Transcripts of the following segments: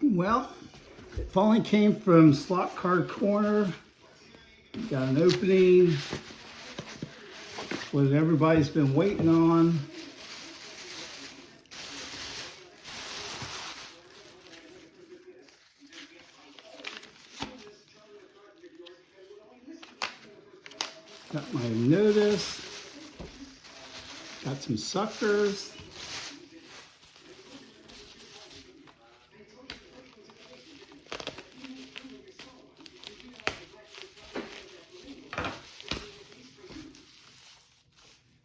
Well, it finally came from Slot Card Corner. Got an opening. What everybody's been waiting on. Got my notice. Got some suckers.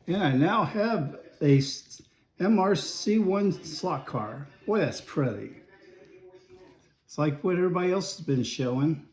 And I now have a MRC1 slot car. Boy, that's pretty. It's like what everybody else has been showing.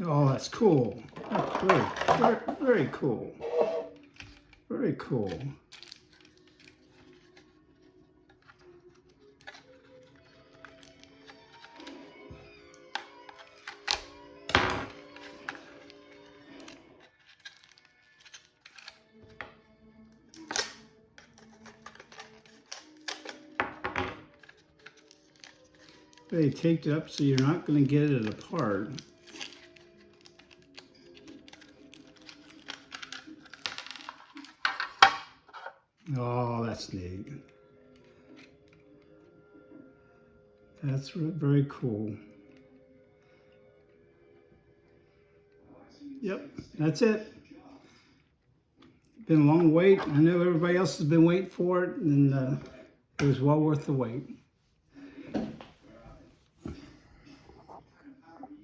Oh, that's cool. That's very cool. Very cool. They taped it up so you're not going to get it apart. Oh, that's neat. That's very cool. Yep, that's it. Been a long wait. I know everybody else has been waiting for it, and it was well worth the wait.